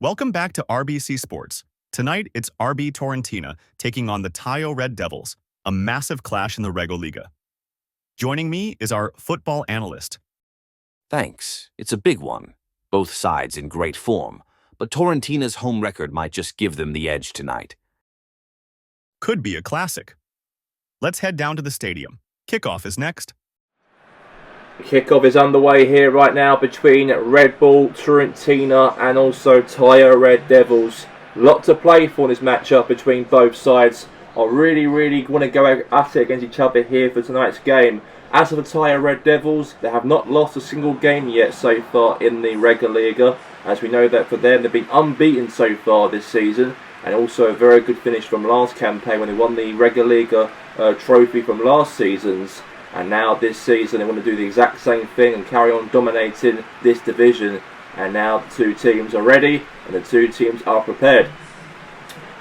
Welcome back to RBC Sports. Tonight, it's RB Torrentina taking on the Tayo Red Devils, a massive clash in the RegoLiga. Joining me is our football analyst. Thanks. It's a big one. Both sides in great form, but Torrentina's home record might just give them the edge tonight. Could be a classic. Let's head down to the stadium. Kickoff is next. Kickoff is underway here right now between Red Bull Torrentina and also Tayo Red Devils. Lot to play for this matchup between both sides. I really want to go at it against each other here for tonight's game. As for the Tayo Red Devils, they have not lost a single game yet so far in the RegoLiga. As we know that for them, they've been unbeaten so far this season. And also a very good finish from last campaign when they won the RegoLiga trophy from last season's. And now this season they want to do the exact same thing and carry on dominating this division. And now the two teams are ready and the two teams are prepared.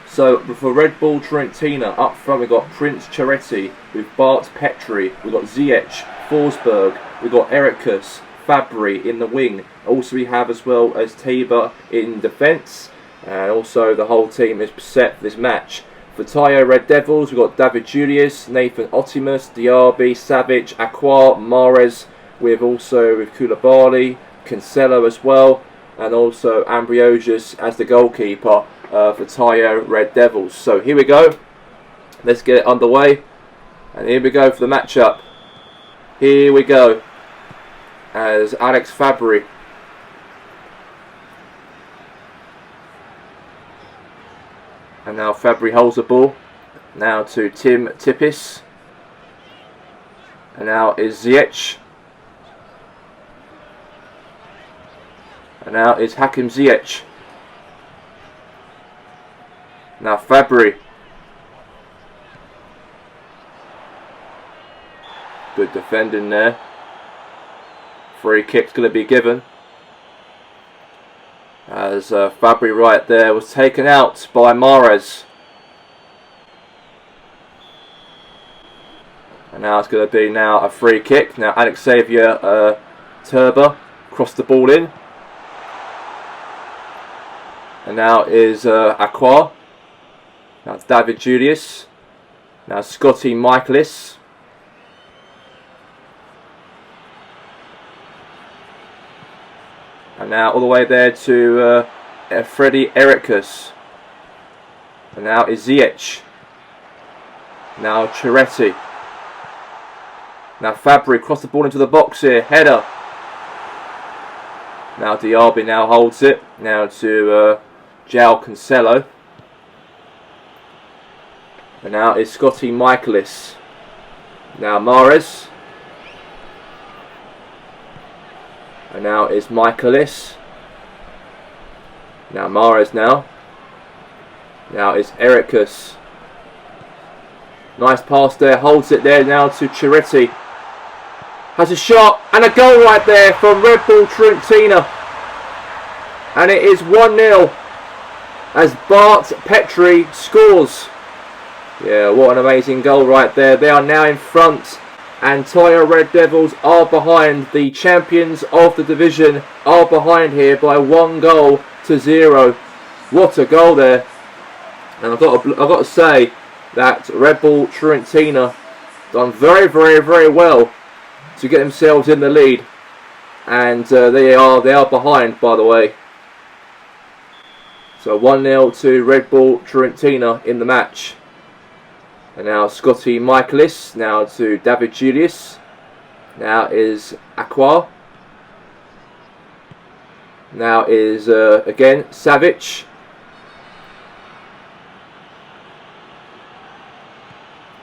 So for Red Bull Torrentina, up front we've got Prince Chiretti with Bart Petri, we've got Ziyech, Forsberg, we've got Ericus, Fabry in the wing. Also we have as well as Tabor in defence. And also the whole team is set for this match. For Tayo Red Devils, we've got David Julius, Nathan Otimus, Diaby, Savic, Aqua, Mahrez, with Koulibaly, Cancelo as well, and also Ambrosius as the goalkeeper for Tayo Red Devils. So here we go. Let's get it underway. And here we go for the matchup. Here we go. As Alex Fabry. And now Fabry holds the ball. Now to Tim Tippis. And now is Ziyech. And now is Hakim Ziyech. Now Fabry. Good defending there. Free kick's going to be given. As Fabry right there was taken out by Mahrez. And now it's going to be now a free kick. Now Alexavier Turba crossed the ball in. And now is Aqua. Now it's David Julius. Now Scotty Michaelis. And now all the way there to Freddy Ericus. And now is Ziyech. Now Chiretti. Now Fabry crossed the ball into the box here. Header. Now Diaby now holds it. Now to João Cancelo. And now is Scotty Michaelis. Now Mahrez. And now is Michaelis. Now Mahrez now. Now is Ericus. Nice pass there. Holds it there now to Chiretti. Has a shot and a goal right there from Red Bull Torrentina. And it is 1-0 as Bart Petri scores. Yeah, what an amazing goal right there. They are now in front. And Tayo Red Devils are behind. The champions of the division are behind here by 1-0. What a goal there! And I've got to say that Red Bull Torrentina done very well to get themselves in the lead. And they are behind, by the way. So 1-0 to Red Bull Torrentina in the match. And now Scotty Michaelis, now to David Julius. Now is Aqua. Now is again Savic.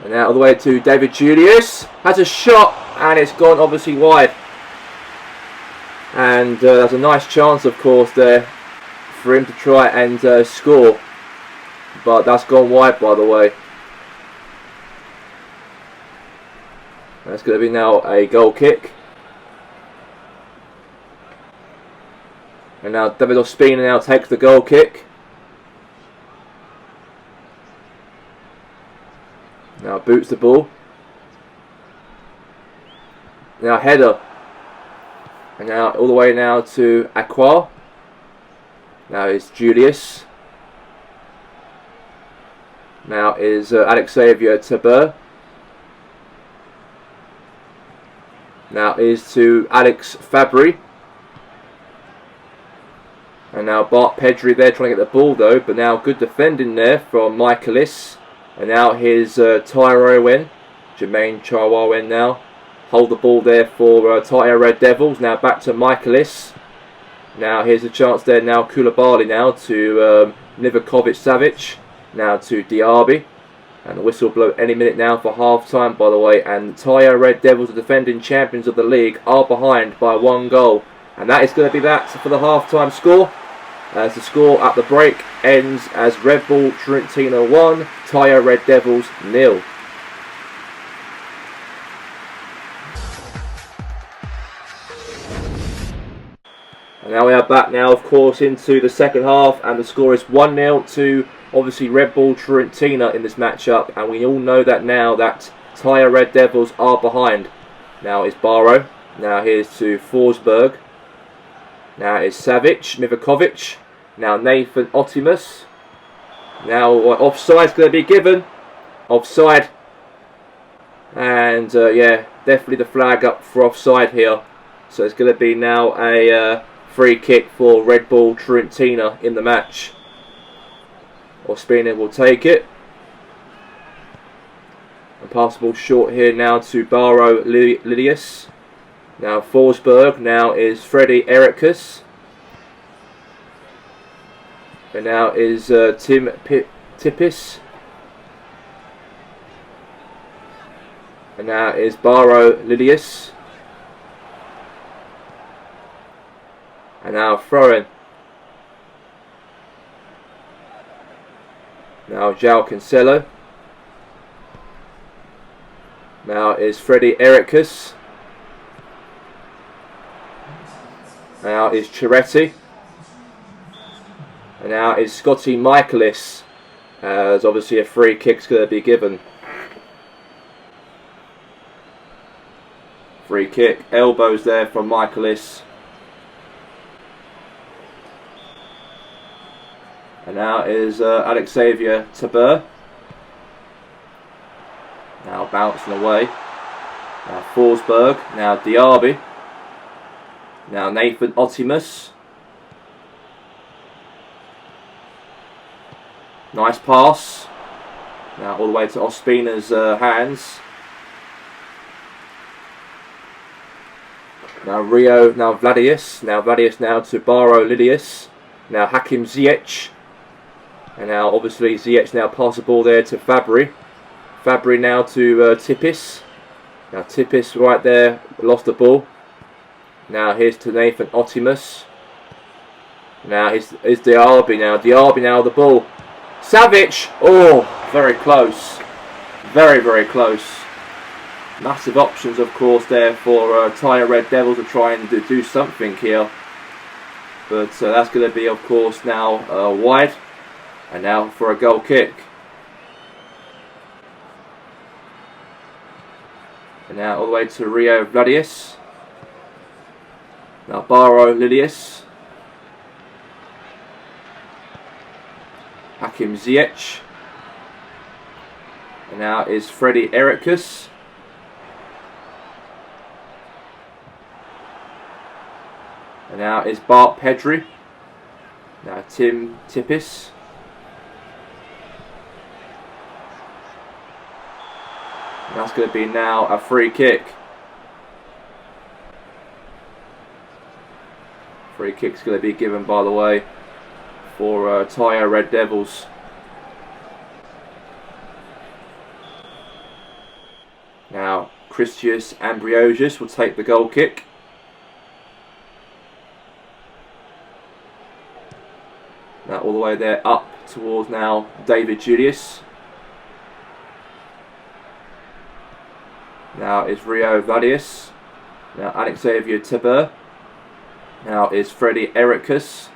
And now all the way to David Julius. Has a shot and it's gone obviously wide. And there's a nice chance of course there for him to try and score. But that's gone wide by the way. That's going to be now a goal kick. And now David Ospina now takes the goal kick. Now boots the ball. Now header. And now all the way now to Aqua. Now is Julius. Now is Alexavier Tabur. Now is to Alex Fabry. And now Bart Pedri there trying to get the ball though. But now good defending there from Michaelis. And now here's Tyrone. Jermaine Charwawen now. Hold the ball there for Tayo Red Devils. Now back to Michaelis. Now here's a chance there now. Koulibaly now to Nivakovic-Savic. Now to Diaby. And the whistle blow any minute now for half time, by the way. And Tayo Red Devils, the defending champions of the league, are behind by 1 goal. And that is going to be that for the half time score. As the score at the break ends as Red Bull Trentino 1, Tayo Red Devils 0. And now we are back now, of course, into the second half, and the score is 1-0 to obviously Red Bull Fiorentina in this matchup, and we all know that now that Tayo Red Devils are behind. Now is Barrow. Now here's to Forsberg. Now is Savic, Mivakovic. Now Nathan Otimus. Now offside's going to be given. Offside. And yeah, definitely the flag up for offside here. So it's going to be now a free kick for Red Bull Fiorentina in the match. Ospina will take it. And pass the ball short here now to Barrow Lidius. Now Forsberg. Now is Freddie Erikus. And now is Tim Tippis. And now is Barrow Lidius. And now throw-in. Now João Cancelo. Now is Freddie Erikus. Now is Chiretti. And now is Scotty Michaelis. As obviously a free kick's going to be given. Free kick. Elbows there from Michaelis. And now is Alexavier Tabur. Now bouncing away. Now Forsberg. Now Diaby. Now Nathan Otimus. Nice pass. Now all the way to Ospina's hands. Now Rio. Now Vladius. Now Vladius now to Barrow Lidius. Now Hakim Ziyech. And now obviously Ziyech now pass the ball there to Fabry. Fabry now to Tippis. Now Tippis right there, lost the ball. Now here's to Nathan Otimus. Now here's Diaby now. Diaby now the ball. Savic! Oh, very close. Very, very close. Massive options, of course, there for Tayo Red Devils to try and do something here. But that's going to be, of course, now wide. And now for a goal kick. And now all the way to Rio Vladius. Now Barrow Lidius. Hakim Ziyech. And now is Freddie Erikus. And now is Bart Pedri. Now Tim Tippis. And that's going to be now a free kick. Free kick's going to be given, by the way, for Tayo Red Devils. Now Christius Ambrosius will take the goal kick. Now all the way there up towards now David Julius. Now is Rio Vladius. Now Alexavier Tabur. Now is Freddie Erikus.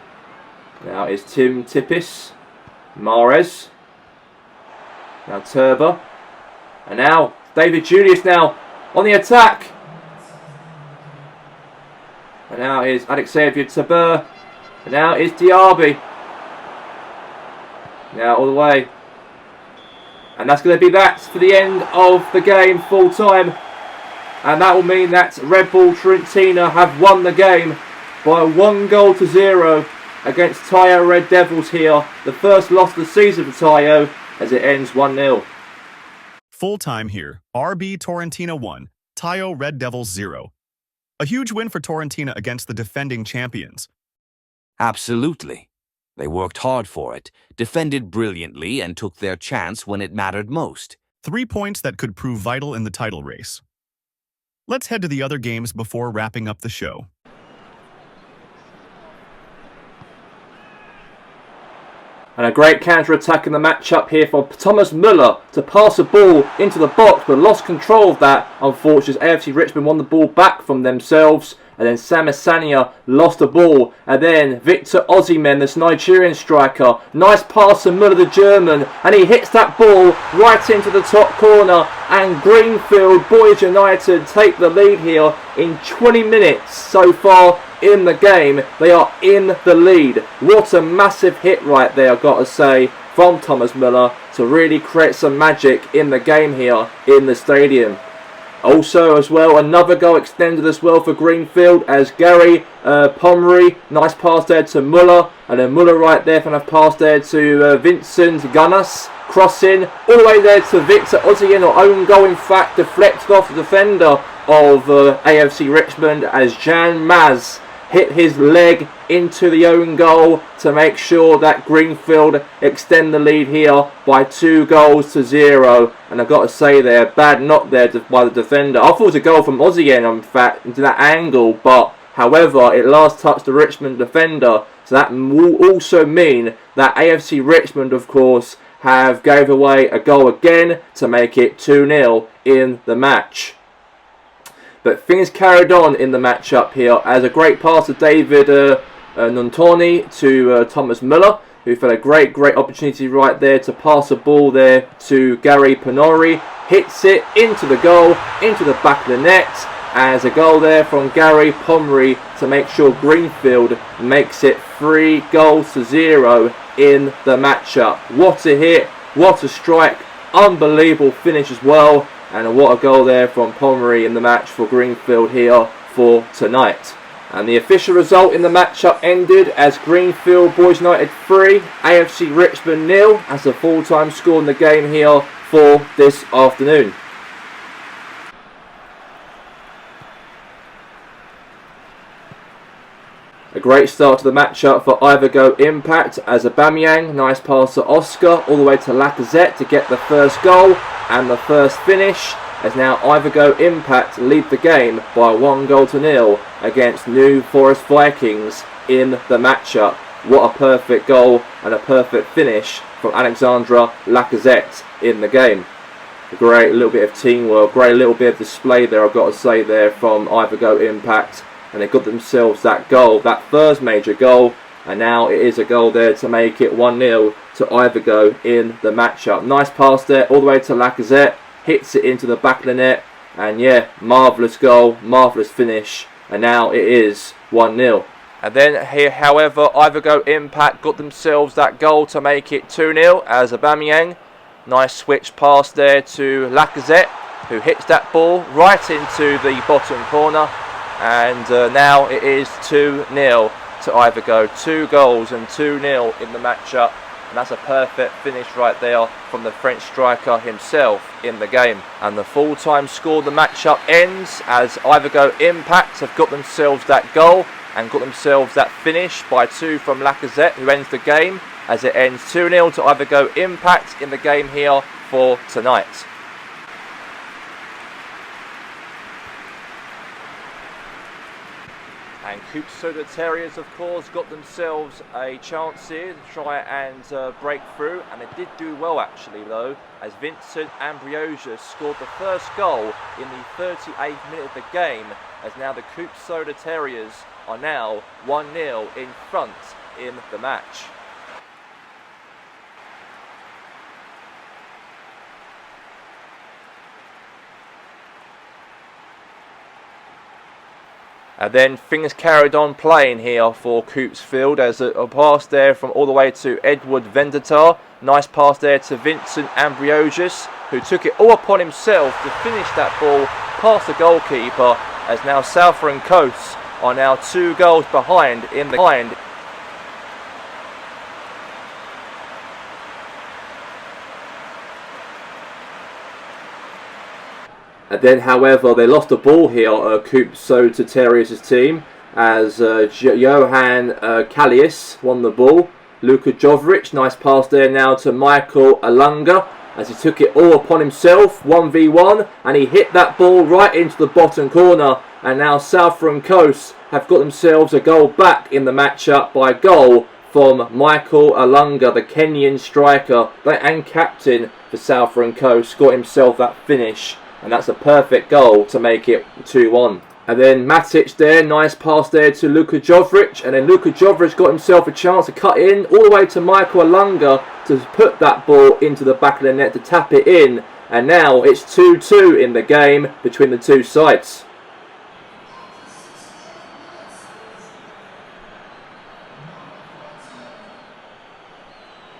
Now is Tim Tippis. Mahrez. Now Turba. And now David Julius now on the attack. And now is Alexavier Tabur. And now is Diaby. Now all the way. And that's going to be that for the end of the game, full time. And that will mean that Red Bull Fiorentina have won the game by 1-0 against Tayo Red Devils here. The first loss of the season for Tayo as it ends 1-0. Full time here. RB Torrentina 1, Tayo Red Devils 0. A huge win for Torrentina against the defending champions. Absolutely. They worked hard for it, defended brilliantly, and took their chance when it mattered most. 3 points that could prove vital in the title race. Let's head to the other games before wrapping up the show. And a great counter-attack in the matchup here for Thomas Müller to pass the ball into the box, but lost control of that. Unfortunately, AFC Richmond won the ball back from themselves. And then Sam Asania lost the ball. And then Victor Osimhen, this Nigerian striker. Nice pass to Müller, the German. And he hits that ball right into the top corner. And Greenfield Boys United take the lead here in 20 minutes so far in the game. They are in the lead. What a massive hit right there, I've got to say, from Thomas Müller to really create some magic in the game here in the stadium. Also as well, another goal extended as well for Greenfield as Gary Pomery, nice pass there to Müller, and then Müller right there, kind of pass there to Vincent Gunas, crossing all the way there to Victor Osimhen, or own goal in fact, deflected off the defender of AFC Richmond as Jan Maz hit his leg into the own goal to make sure that Greenfield extend the lead here by 2-0. And I've got to say there, bad knock there by the defender. I thought it was a goal from Osimhen, in fact, into that angle, but however, it last touched the Richmond defender. So that will also mean that AFC Richmond, of course, have gave away a goal again to make it 2-0 in the match. But things carried on in the matchup here as a great pass to David Nontoni to Thomas Müller, who felt a great opportunity right there to pass the ball there to Gary Panori. Hits it into the goal, into the back of the net, as a goal there from Gary Pomery to make sure Greenfield makes it 3-0 in the matchup. What a hit, what a strike, unbelievable finish as well. And what a goal there from Pomery in the match for Greenfield here for tonight. And the official result in the matchup ended as Greenfield Boys United 3, AFC Richmond 0 as the full-time score in the game here for this afternoon. A great start to the matchup for Ivergo Impact as Aubameyang, nice pass to Oscar, all the way to Lacazette to get the first goal and the first finish, as now Ivergo Impact lead the game by 1-0 against New Forest Vikings in the matchup. What a perfect goal and a perfect finish from Alexandra Lacazette in the game. A great little bit of teamwork, great little bit of display there, I've got to say there, from Ivergo Impact. And they got themselves that goal, that first major goal, and now it is a goal there to make it 1-0 to Ivergo in the matchup. Nice pass there all the way to Lacazette, hits it into the back of the net, and yeah, marvellous goal, marvellous finish, and now it is 1-0. And then here, however, Ivergo Impact got themselves that goal to make it 2-0 as Aubameyang, nice switch pass there to Lacazette, who hits that ball right into the bottom corner. And now it is 2-0 to Ivergo. 2 goals and 2-0 in the matchup. And that's a perfect finish right there from the French striker himself in the game. And the full-time score of the matchup ends as Ivergo Impact have got themselves that goal and got themselves that finish by 2 from Lacazette, who ends the game as it ends 2-0 to Ivergo Impact in the game here for tonight. And Coupe Soda Terriers, of course, got themselves a chance here to try and break through, and they did do well actually though, as Vincent Ambrosia scored the first goal in the 38th minute of the game, as now the Coupe Soda Terriers are now 1-0 in front in the match. And then things carried on playing here for Coopsfield as a pass there from all the way to Edward Vendatar. Nice pass there to Vincent Ambrosius, who took it all upon himself to finish that ball past the goalkeeper, as now Southern Coast are now 2 goals behind in the behind. And then, however, they lost the ball here, Coopso to Terriers' team, as Johan Callias won the ball. Luka Jovic, nice pass there now to Michael Alunga, as he took it all upon himself, 1v1, and he hit that ball right into the bottom corner. And now Southern Coast have got themselves a goal back in the matchup by goal from Michael Alunga, the Kenyan striker and captain for Southern Coast, got himself that finish. And that's a perfect goal to make it 2-1. And then Matic there, nice pass there to Luka Jovic. And then Luka Jovic got himself a chance to cut in all the way to Michael Alunga to put that ball into the back of the net to tap it in. And now it's 2-2 in the game between the two sides.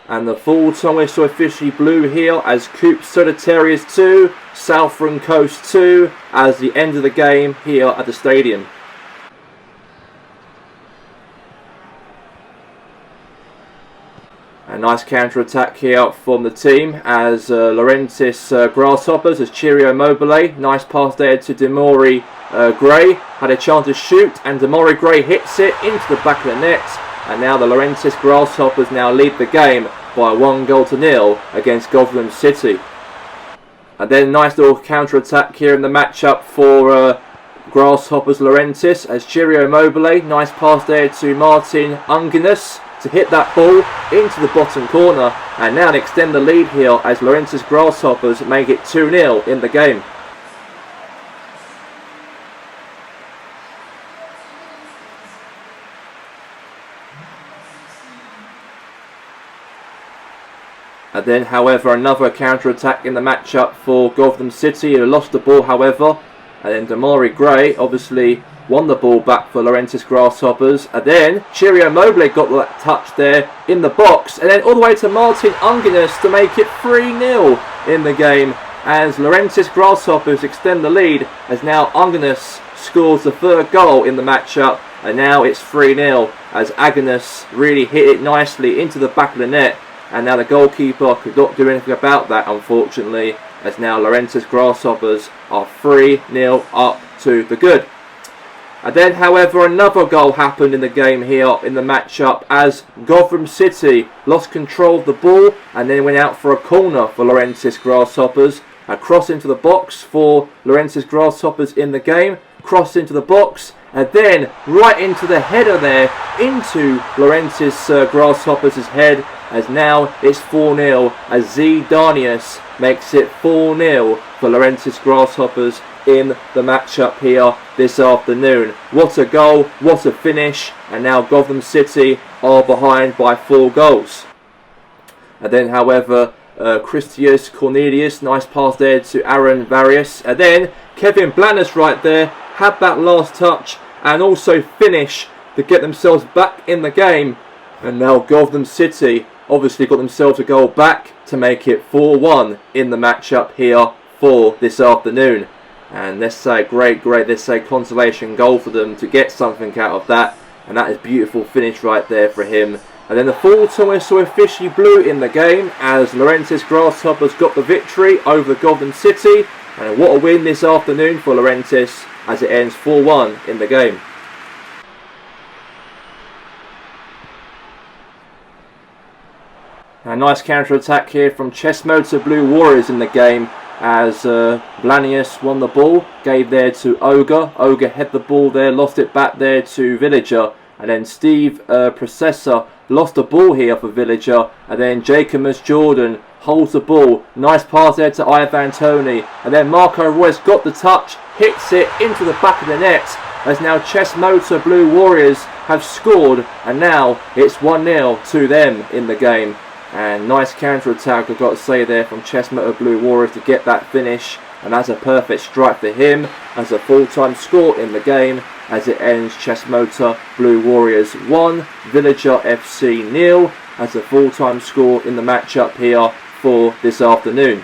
And the full time whistle officially blew here as Coopsfield Terriers 2, Southern Coast 2, as the end of the game here at the stadium. A nice counter-attack here from the team as Laurentis Grasshoppers, as Chirio Mobile, nice pass there to Demori Gray, had a chance to shoot and Demori Gray hits it into the back of the net. And now the Laurentis Grasshoppers now lead the game by 1-0 against Gotham City. And then a nice little counter-attack here in the matchup for Grasshoppers Laurentis as Chirio Mobile, nice pass there to Martin Unginus to hit that ball into the bottom corner, and now they extend the lead here as Laurentis Grasshoppers make it 2-0 in the game. And then, however, another counter-attack in the matchup for Gotham City, who lost the ball, however. And then Demori Gray obviously won the ball back for Laurentis Grasshoppers. And then Chirio Mobile got that touch there in the box. And then all the way to Martin Unginus to make it 3-0 in the game, as Laurentis Grasshoppers extend the lead, as now Unginus scores the 3rd goal in the matchup. And now it's 3-0 as Agnes really hit it nicely into the back of the net. And now the goalkeeper could not do anything about that, unfortunately, as now Laurentis Grasshoppers are 3-0 up to the good. And then, however, another goal happened in the game here in the matchup as Gotham City lost control of the ball and then went out for a corner for Laurentis Grasshoppers. A cross into the box for Laurentis Grasshoppers in the game. Cross into the box and then right into the header there into Laurentis Grasshoppers' head, as now it's 4-0 as Z Danius makes it 4-0 for Laurentis Grasshoppers in the matchup here this afternoon. What a goal, what a finish, and now Gotham City are behind by 4 goals. And then, however, Christius Cornelius, nice pass there to Aaron Varius, and then Kevin Blanus right there had that last touch and also finish to get themselves back in the game. And now Gotham City obviously got themselves a goal back to make it 4-1 in the matchup here for this afternoon. And let's say great, let's say consolation goal for them to get something out of that. And that is beautiful finish right there for him. And then the full time whistle officially blew in the game as Laurentis Grasshoppers got the victory over Gotham City. And what a win this afternoon for Laurentis as it ends 4-1 in the game. A nice counter-attack here from Chessmotor Blue Warriors in the game as Blanius won the ball, gave there to Ogre. Ogre had the ball there, lost it back there to Villager. And then Steve Processor lost the ball here for Villager. And then Jacobus Jordan holds the ball. Nice pass there to Ivan Tony. And then Marco Royce got the touch, hits it into the back of the net. As now Chessmotor Blue Warriors have scored. And now it's 1-0 to them in the game. And nice counter-attack, I've got to say there, from Chessmotor Blue Warriors to get that finish. And that's a perfect strike for him as a full-time score in the game. as it ends Chessmotor Blue Warriors 1, Villager FC 0 as a full-time score in the matchup here for this afternoon.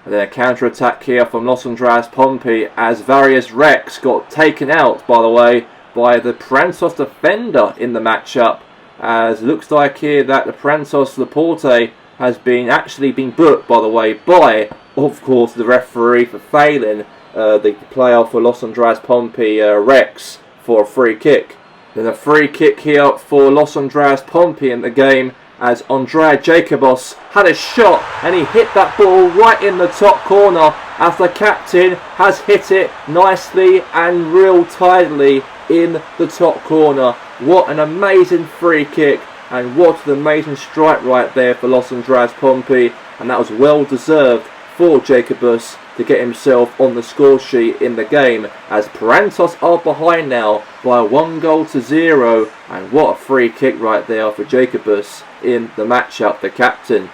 And then a counter-attack here from Los Andreas Pompey as Various Rex got taken out, by the way, by the Prantos defender in the matchup. As it looks like here that the Prantos Laporte has actually been booked, by the way, by, of course, the referee for failing the player for Los Andreas Pompey, Rex, for a free kick. Then a free kick here for Los Andreas Pompey in the game as Andrea Jacobos had a shot and he hit that ball right in the top corner as the captain has hit it nicely and real tidily in the top corner. What an amazing free kick and what an amazing strike right there for Los Andreas Pompey, and that was well deserved for Jacobus to get himself on the score sheet in the game as Prantos are behind now by 1-0, and what a free kick right there for Jacobus in the matchup, the captain.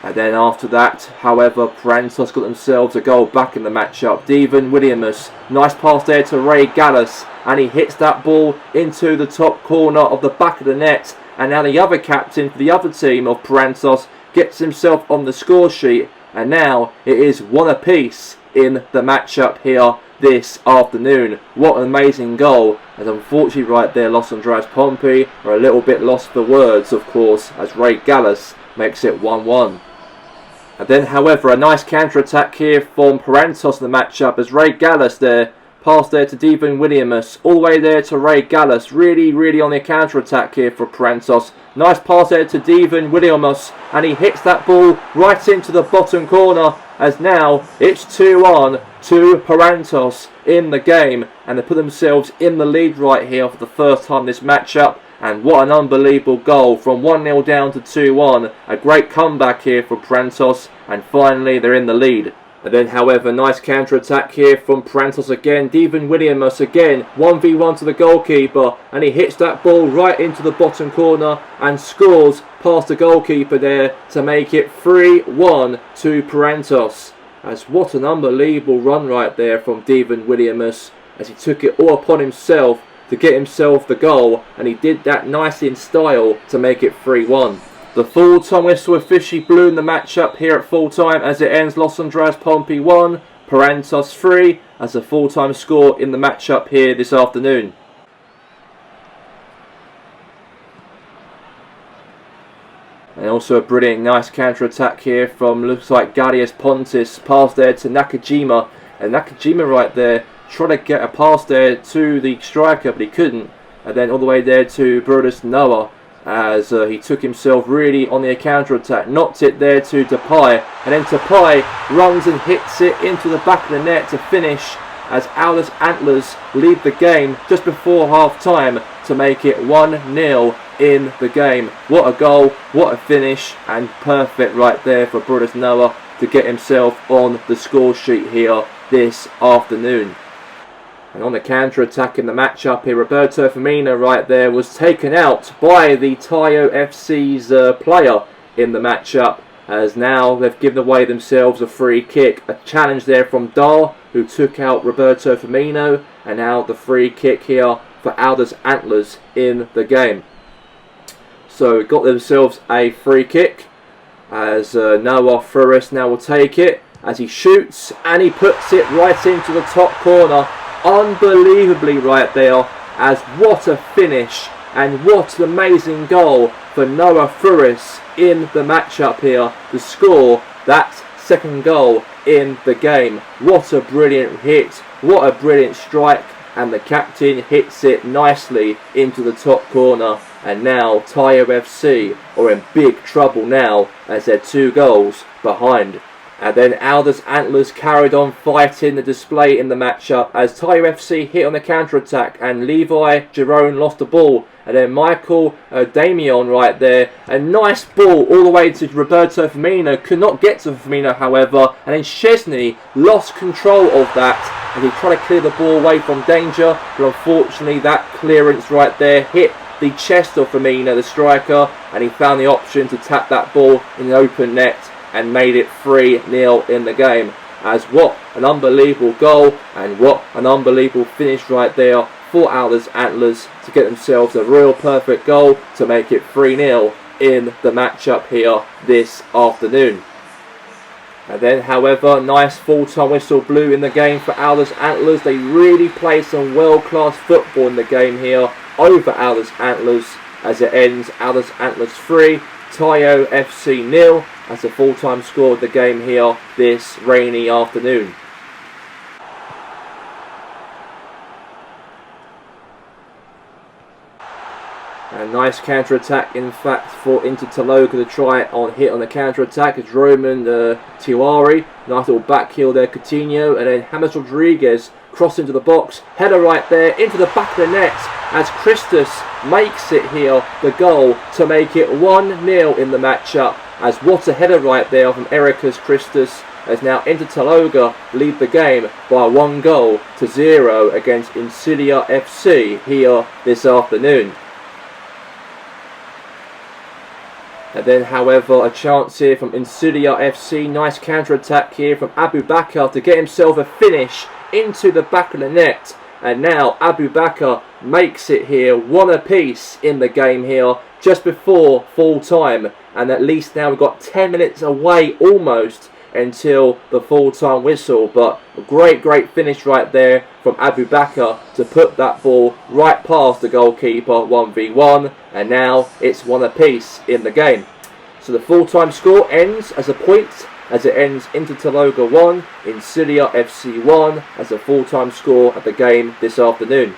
And then after that, however, Prantos got themselves a goal back in the matchup. Devon Williams, nice pass there to Ray Gallus, and he hits that ball into the top corner of the back of the net, and now the other captain for the other team of Prantos gets himself on the score sheet. And now it is 1 apiece in the matchup here this afternoon. What an amazing goal. And unfortunately right there, Los Andreas Pompey are a little bit lost for words, of course, as Ray Gallus makes it 1-1. And then, however, a nice counter-attack here from Prantos in the matchup as Ray Gallus there. Pass there to Devon Williams, all the way there to Ray Gallus. Really on the counter-attack here for Prantos. Nice pass there to Devon Williams, and he hits that ball right into the bottom corner as now it's 2-1 to Prantos in the game, and they put themselves in the lead right here for the first time this matchup. And what an unbelievable goal from 1-0 down to 2-1. A great comeback here for Prantos, and finally they're in the lead. And then, however, nice counter-attack here from Prantos again. Devon Williams again, 1v1 to the goalkeeper, and he hits that ball right into the bottom corner and scores past the goalkeeper there to make it 3-1 to Prantos. As what an unbelievable run right there from Devon Williams, as he took it all upon himself to get himself the goal, and he did that nicely in style to make it 3-1. The full-time whistle officially blew in the matchup here at full-time as it ends Los Andreas Pompey 1, Prantos 3 as a full-time score in the matchup here this afternoon. And also a brilliant nice counter-attack here from, looks like Gadius Pontis, pass there to Nakajima, and Nakajima right there tried to get a pass there to the striker but he couldn't, and then all the way there to Brutus Noah as he took himself really on the counter-attack, knocked it there to Depay, and then Depay runs and hits it into the back of the net to finish as Aldous Antlers lead the game just before half-time to make it 1-0 in the game. What a goal, what a finish, and perfect right there for Brutus Noah to get himself on the score sheet here this afternoon. And on the counter-attack in the matchup here, Roberto Firmino right there was taken out by the Tayo FC's player in the matchup, as now they've given away themselves a free kick. A challenge there from Dar, who took out Roberto Firmino, and now the free kick here for Aldous Antlers in the game. So got themselves a free kick as Noah Furis now will take it as he shoots and he puts it right into the top corner. Unbelievably right there, as what a finish and what an amazing goal for Noah Furis in the matchup here to score that second goal in the game. What a brilliant hit, what a brilliant strike, and the captain hits it nicely into the top corner, and now Tayo FC are in big trouble now as they're 2 goals behind. And then Aldous Antlers carried on fighting the display in the matchup as Tayo FC hit on the counter-attack and Levi Jerome lost the ball. And then Michael Damion right there, a nice ball all the way to Roberto Firmino, could not get to Firmino however, and then Szczesny lost control of that and he tried to clear the ball away from danger, but unfortunately that clearance right there hit the chest of Firmino, the striker, and he found the option to tap that ball in the open net and made it 3-0 in the game. As what an unbelievable goal and what an unbelievable finish right there for Aldous Antlers to get themselves a real perfect goal to make it 3-0 in the matchup here this afternoon. And then, however, nice full-time whistle blew in the game for Aldous Antlers. They really played some world-class football in the game here over Aldous Antlers, as it ends Aldous Antlers 3, Tayo FC 0 as a full-time score of the game here this rainy afternoon. A nice counter-attack, in fact, for Inter Taloga to try on hit on the counter-attack as Roman Tiwari, nice little back heel there, Coutinho, and then James Rodriguez cross into the box, header right there into the back of the net as Christus makes it here, the goal to make it 1-0 in the matchup. As what a header right there from Ericus Christus, as now Inter Taloga lead the game by 1-0 against Insidia FC here this afternoon. And then, however, a chance here from Insidia FC. Nice counter-attack here from Abu Bakr to get himself a finish into the back of the net. And now Abu Bakr makes it here 1 apiece in the game here just before full time. And at least now we've got 10 minutes away almost until the full-time whistle. But a great finish right there from Abu Bakr to put that ball right past the goalkeeper, 1v1, and now it's 1 apiece in the game. So the full-time score ends as a point, as it ends Inter Taloga 1, Insidia FC 1 as a full-time score at the game this afternoon.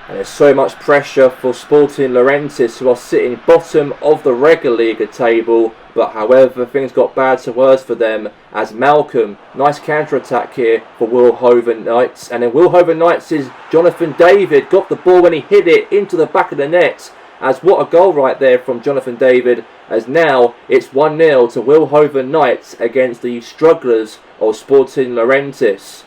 And there's so much pressure for Sporting Lorentis, who are sitting bottom of the RegoLiga table. But however, things got bad to worse for them as Malcolm, nice counter-attack here for Wilhoven Knights. And then Wilhoven Knights' Jonathan David got the ball when he hit it into the back of the net. As what a goal right there from Jonathan David, as now it's 1-0 to Wilhoven Knights against the strugglers of Sporting Lorentis.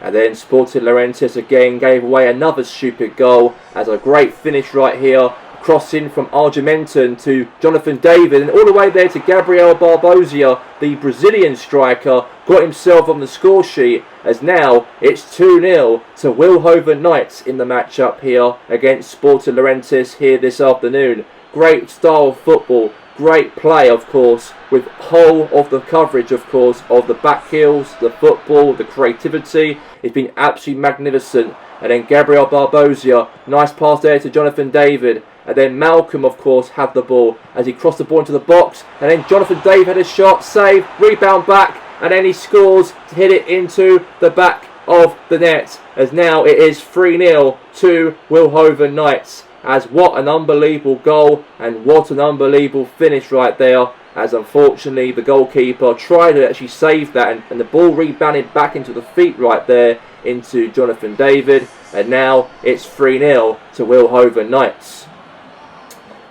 And then Sporting Lorentis again gave away another stupid goal as a great finish right here. Crossing from Argimenton to Jonathan David and all the way there to Gabriel Barbosa, the Brazilian striker, got himself on the score sheet as now it's 2-0 to Wilhoven Knights in the matchup here against Sporting Lorentis here this afternoon. Great style of football, great play of course, with whole of the coverage of course of the back heels, the football, the creativity. It's been absolutely magnificent. And then Gabriel Barbosa, nice pass there to Jonathan David. And then Malcolm, of course, had the ball as he crossed the ball into the box. And then Jonathan David had a shot, save, rebound back. And then he scores to hit it into the back of the net. As now it is 3-0 to Wilhoven Knights. As what an unbelievable goal and what an unbelievable finish right there. As unfortunately the goalkeeper tried to actually save that and the ball rebounded back into the feet right there into Jonathan David. And now it's 3-0 to Wilhoven Knights.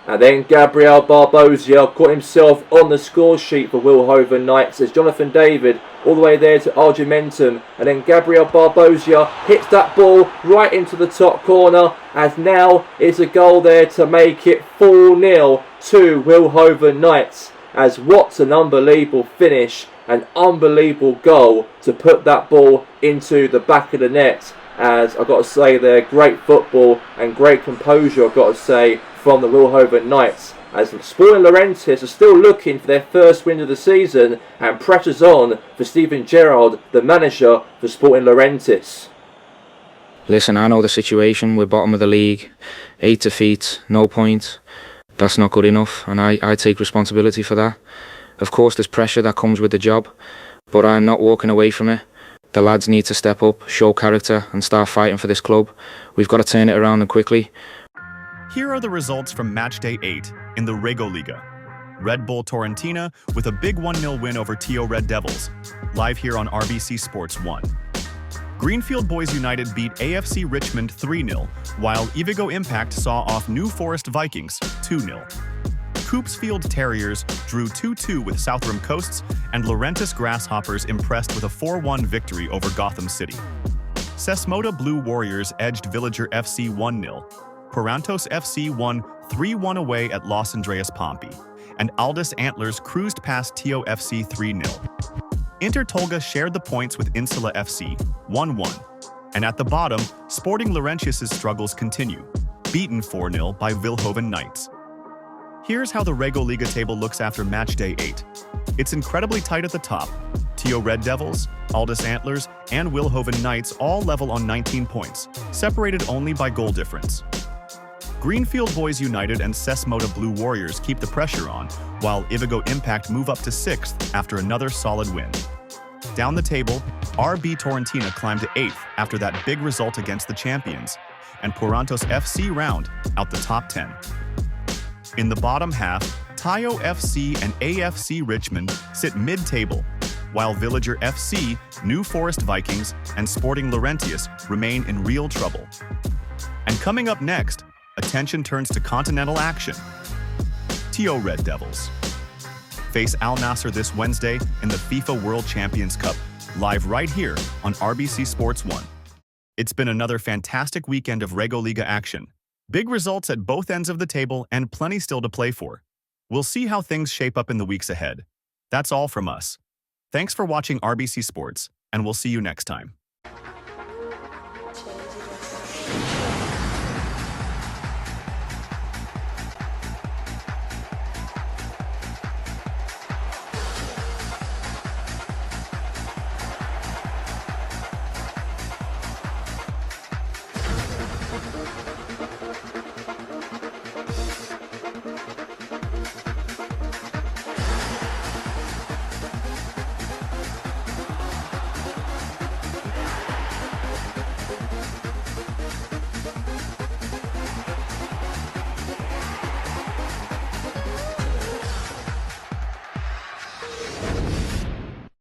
And then Gabriel Barbosa got himself on the score sheet for Wilhoven Knights as Jonathan David all the way there to Argimentum. And then Gabriel Barbosa hits that ball right into the top corner as now it's a goal there to make it 4-0 to Wilhoven Knights. As what's an unbelievable finish, an unbelievable goal to put that ball into the back of the net. As I've got to say there, great football and great composure, I've got to say, from the Wilhoven Knights. As Sporting Lorentis are still looking for their first win of the season and pressures on for Stephen Gerrard, the manager for Sporting Lorentis. Listen, I know the situation. We're bottom of the league, 8 defeats, no points. That's not good enough, and I take responsibility for that. Of course, there's pressure that comes with the job, but I'm not walking away from it. The lads need to step up, show character, and start fighting for this club. We've got to turn it around and quickly. Here are the results from Matchday 8 in the RegoLiga. Red Bull Torrentina with a big 1-0 win over Tio Red Devils, live here on RBC Sports 1. Greenfield Boys United beat AFC Richmond 3-0, while Ivigo Impact saw off New Forest Vikings 2-0. Coopsfield Terriers drew 2-2 with Southram Coasts, and Laurentis Grasshoppers impressed with a 4-1 victory over Gotham City. Sesmoda Blue Warriors edged Villager FC 1-0. Porantos FC won 3-1 away at Los Andreas Pompey, and Aldous Antlers cruised past Tio FC 3-0. Intertolga shared the points with Insula FC 1-1. And at the bottom, Sporting Laurentius' struggles continue, beaten 4-0 by Vilhoven Knights. Here's how the RegoLiga table looks after Matchday 8. It's incredibly tight at the top. Tio Red Devils, Aldous Antlers, and Vilhoven Knights all level on 19 points, separated only by goal difference. Greenfield Boys United and Sesmoda Blue Warriors keep the pressure on, while Ivigo Impact move up to 6th after another solid win. Down the table, RB Torrentina climbed to 8th after that big result against the champions, and Porantos FC round out the top 10. In the bottom half, Tayo FC and AFC Richmond sit mid-table, while Villager FC, New Forest Vikings, and Sporting Laurentius remain in real trouble. And coming up next, attention turns to continental action. Tio Red Devils face Al Nassr this Wednesday in the FIFA World Champions Cup, live right here on RBC Sports 1. It's been another fantastic weekend of RegoLiga action. Big results at both ends of the table and plenty still to play for. We'll see how things shape up in the weeks ahead. That's all from us. Thanks for watching RBC Sports, and we'll see you next time.